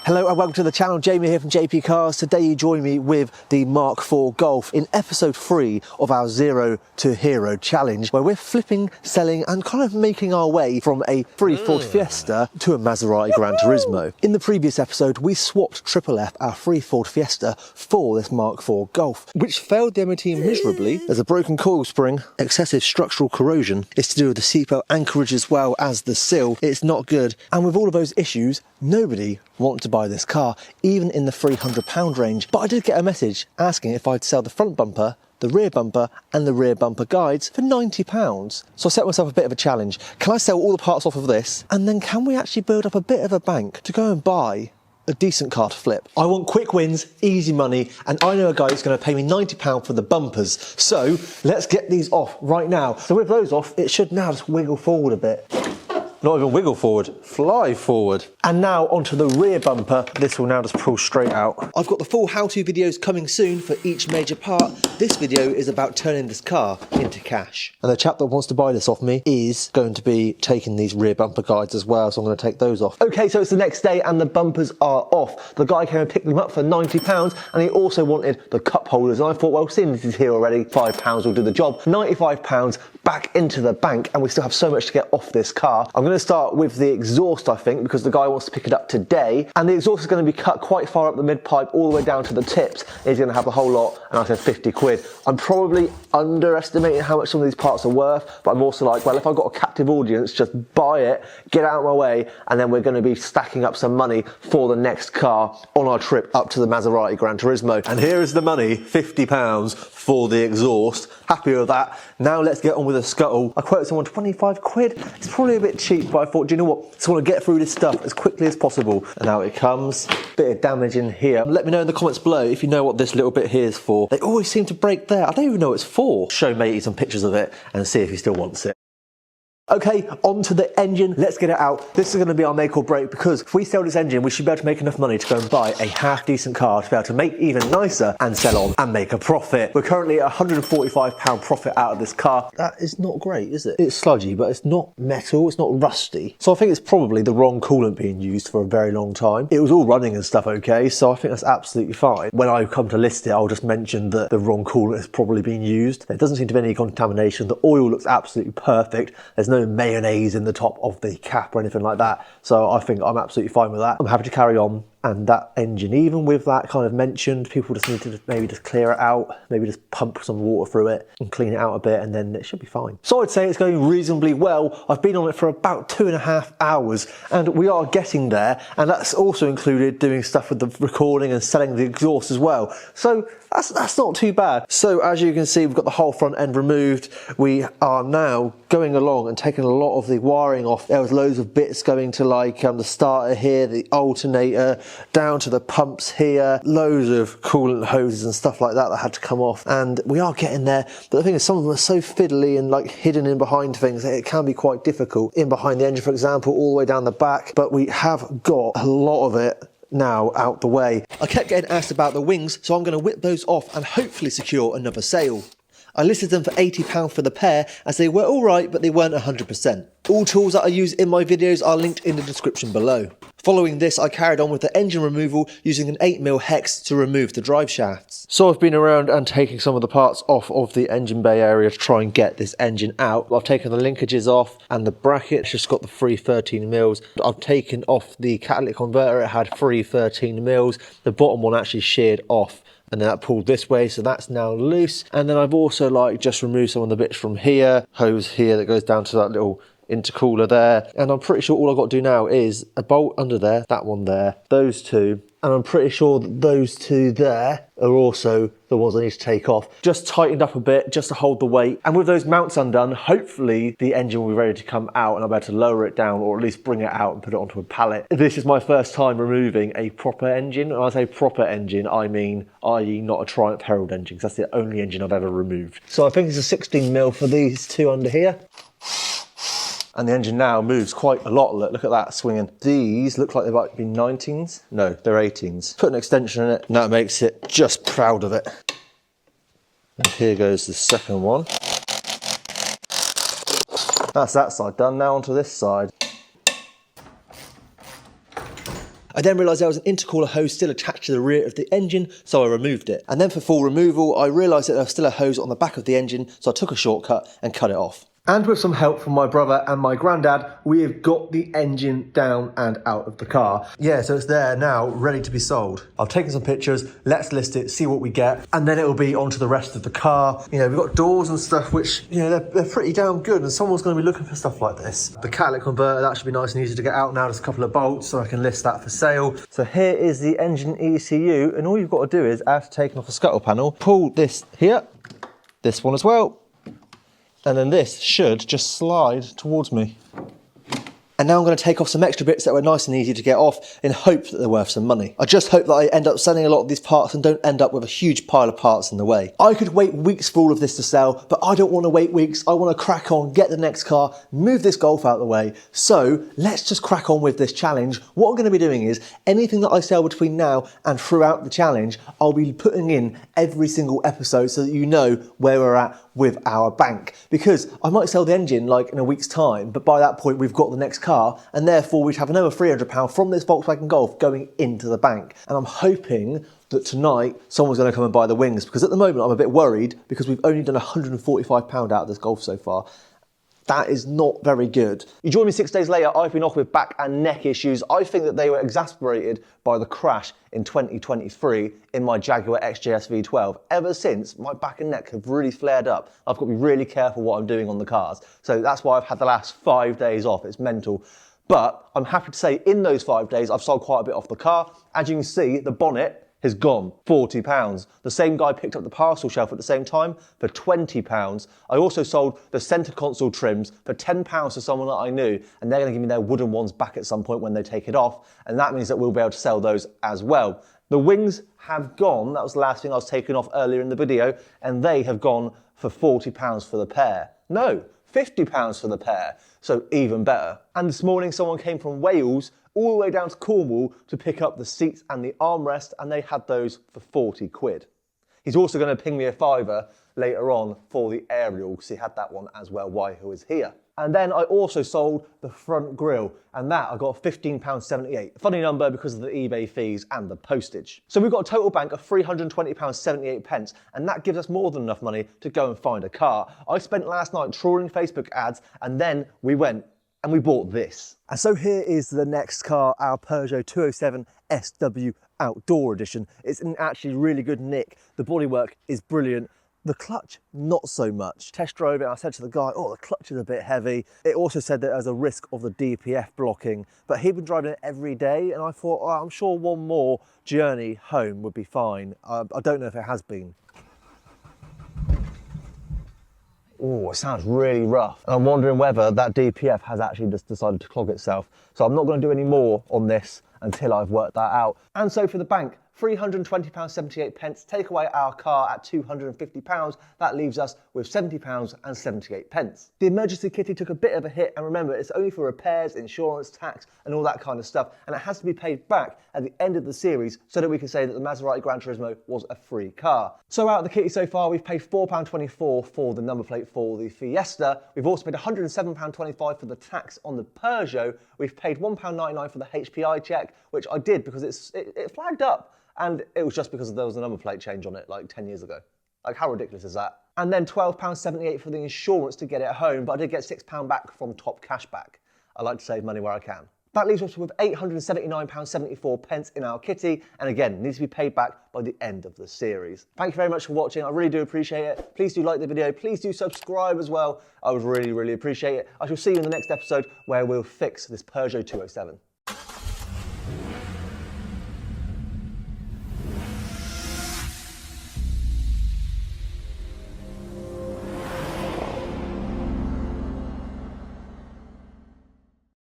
Hello and welcome to the channel. Jamie here from JP Cars. Today you join me with the Mk4 Golf in episode 3 of our Zero to Hero challenge, where we're flipping, selling and kind of making our way from a free Ford Fiesta to a Maserati GranTurismo. In the previous episode we swapped Triple F, our free Ford Fiesta, for this Mk4 Golf, which failed the MOT miserably. There's a broken coil spring, excessive structural corrosion, it's to do with the seatbelt anchorage as well as the sill. It's not good, and with all of those issues nobody wanted to buy this car, even in the £300 range. But I did get a message asking if I'd sell the front bumper, the rear bumper and the rear bumper guides for £90. So I set myself a bit of a challenge. Can I sell all the parts off of this, and then can we actually build up a bit of a bank to go and buy a decent car to flip? I want quick wins, easy money, and I know a guy who's going to pay me £90 for the bumpers. So let's get these off right now. So with those off, it should now just wiggle forward a bit. Not even wiggle forward, fly forward. And now onto the rear bumper. This will now just pull straight out. I've got the full how-to videos coming soon for each major part. This video is about turning this car into cash. And the chap that wants to buy this off me is going to be taking these rear bumper guides as well, so I'm going to take those off. Okay, so it's the next day and the bumpers are off. The guy came and picked them up for £90, and he also wanted the cup holders. And I thought, well, seeing this is here already, £5 will do the job. £95 back into the bank, and we still have so much to get off this car. I'm going to start with the exhaust, I think, because the guy wants to pick it up today, and the exhaust is going to be cut quite far up the mid pipe all the way down to the tips. He's going to have a whole lot, and I said 50 quid. I'm probably underestimating how much some of these parts are worth, but I'm also like, well, if I've got a captive audience, just buy it, get out of my way, and then we're going to be stacking up some money for the next car on our trip up to the Maserati GranTurismo. And here is the money, £50 for the exhaust. Happy with that. Now let's get on with the scuttle. I quoted someone 25 quid. It's probably a bit cheap, but I thought, do you know what? I just want to get through this stuff as quickly as possible. And now it comes. Bit of damage in here. Let me know in the comments below if you know what this little bit here is for. They always seem to break there. I don't even know what it's for. Show matey some pictures of it and see if he still wants it. Okay, onto the engine. Let's get it out. This is going to be our make or break, because if we sell this engine, we should be able to make enough money to go and buy a half decent car to be able to make even nicer and sell on and make a profit. We're currently at £145 profit out of this car. That is not great, is it? It's sludgy, but it's not metal, it's not rusty. So I think it's probably the wrong coolant being used for a very long time. It was all running and stuff okay, so I think that's absolutely fine. When I come to list it, I'll just mention that the wrong coolant is probably being used. There doesn't seem to be any contamination. The oil looks absolutely perfect. There's no mayonnaise in the top of the cap or anything like that, so I think I'm absolutely fine with that. I'm happy to carry on. And that engine, even with that kind of mentioned, people just need to maybe just clear it out, maybe just pump some water through it and clean it out a bit, and then it should be fine. So I'd say it's going reasonably well. I've been on it for about 2.5 hours, and we are getting there, and that's also included doing stuff with the recording and selling the exhaust as well. So that's not too bad. So as you can see, we've got the whole front end removed. We are now going along and taking a lot of the wiring off. There was loads of bits going to like the starter here, the alternator, down to the pumps here, loads of coolant hoses and stuff like that had to come off, and we are getting there. But the thing is, some of them are so fiddly and like hidden in behind things that it can be quite difficult. In behind the engine, for example, all the way down the back, but we have got a lot of it now out the way. I kept getting asked about the wings, so I'm going to whip those off and hopefully secure another sale. I listed them for £80 for the pair, as they were alright, but they weren't 100%. All tools that I use in my videos are linked in the description below. Following this, I carried on with the engine removal using an 8mm hex to remove the drive shafts. So I've been around and taking some of the parts off of the engine bay area to try and get this engine out. I've taken the linkages off, and the bracket just got the free 13mm. I've taken off the catalytic converter, it had free 13mm. The bottom one actually sheared off, and then that pulled this way, so that's now loose. And then I've also like just removed some of the bits from here, hose here that goes down to that little intercooler there, and I'm pretty sure all I've got to do now is a bolt under there, that one there, those two, and I'm pretty sure that those two there are also the ones I need to take off. Just tightened up a bit just to hold the weight, and with those mounts undone, hopefully the engine will be ready to come out and I'll be able to lower it down, or at least bring it out and put it onto a pallet. This is my first time removing a proper engine. When I say proper engine, I mean i.e. not a Triumph Herald engine, because that's the only engine I've ever removed. So I think it's a 16mm for these two under here. And the engine now moves quite a lot. Look at that swinging. These look like they might be 19s. No, they're 18s. Put an extension in it, and that makes it just proud of it. And here goes the second one. That's that side done. Now onto this side. I then realised there was an intercooler hose still attached to the rear of the engine, so I removed it. And then for full removal, I realised that there was still a hose on the back of the engine, so I took a shortcut and cut it off. And with some help from my brother and my granddad, we have got the engine down and out of the car. Yeah, so it's there now, ready to be sold. I've taken some pictures, let's list it, see what we get, and then it will be onto the rest of the car. You know, we've got doors and stuff which, you know, they're pretty damn good, and someone's going to be looking for stuff like this. The catalytic converter, that should be nice and easy to get out now. There's a couple of bolts, so I can list that for sale. So here is the engine ECU, and all you've got to do is, after taking off the scuttle panel, pull this here, this one as well, and then this should just slide towards me. And now I'm going to take off some extra bits that were nice and easy to get off in hope that they're worth some money. I just hope that I end up selling a lot of these parts and don't end up with a huge pile of parts in the way. I could wait weeks for all of this to sell, but I don't want to wait weeks. I want to crack on, get the next car, move this Golf out of the way. So let's just crack on with this challenge. What I'm going to be doing is anything that I sell between now and throughout the challenge, I'll be putting in every single episode so that you know where we're at with our bank. Because I might sell the engine like in a week's time, but by that point we've got the next car, and therefore we'd have another £300 from this Volkswagen Golf going into the bank. And I'm hoping that tonight someone's going to come and buy the wings, because at the moment I'm a bit worried because we've only done £145 out of this Golf so far. That is not very good. You join me 6 days later, I've been off with back and neck issues. I think that they were exacerbated by the crash in 2023 in my Jaguar XJS V12. Ever since, my back and neck have really flared up. I've got to be really careful what I'm doing on the cars. So that's why I've had the last 5 days off. It's mental. But I'm happy to say in those 5 days, I've sold quite a bit off the car. As you can see, the bonnet has gone, £40. The same guy picked up the parcel shelf at the same time for £20. I also sold the centre console trims for £10 to someone that I knew, and they're going to give me their wooden ones back at some point when they take it off, and that means that we'll be able to sell those as well. The wings have gone, that was the last thing I was taking off earlier in the video, and they have gone for £40 for the pair. No, £50 for the pair, so even better. And this morning someone came from Wales all the way down to Cornwall to pick up the seats and the armrest, and they had those for 40 quid. He's also going to ping me a fiver later on for the aerial, because he had that one as well while he was here. And then I also sold the front grille, and that I got £15.78. Funny number because of the eBay fees and the postage. So we've got a total bank of £320.78, and that gives us more than enough money to go and find a car. I spent last night trawling Facebook ads, and then we went and we bought this. And so here is the next car, our Peugeot 207 SW Outdoor Edition. It's in actually really good nick. The bodywork is brilliant. The clutch, not so much. Test drove it, I said to the guy, oh, the clutch is a bit heavy. It also said that there's a risk of the DPF blocking, but he'd been driving it every day, and I thought, oh, I'm sure one more journey home would be fine. I don't know if it has been. Oh, it sounds really rough. And I'm wondering whether that DPF has actually just decided to clog itself. So I'm not going to do any more on this until I've worked that out. And so for the bank, £320.78, take away our car at £250, that leaves us with £70.78. The emergency kitty took a bit of a hit, and remember, it's only for repairs, insurance, tax, and all that kind of stuff, and it has to be paid back at the end of the series so that we can say that the Maserati GranTurismo was a free car. So out of the kitty so far, we've paid £4.24 for the number plate for the Fiesta. We've also paid £107.25 for the tax on the Peugeot. We've paid £1.99 for the HPI check, which I did because it flagged up. And it was just because there was a number plate change on it like 10 years ago. Like, how ridiculous is that? And then £12.78 for the insurance to get it home, but I did get £6 back from Top Cashback. I like to save money where I can. That leaves us with £879.74 in our kitty, and again, needs to be paid back by the end of the series. Thank you very much for watching. I really do appreciate it. Please do like the video. Please do subscribe as well. I would really, really appreciate it. I shall see you in the next episode where we'll fix this Peugeot 207.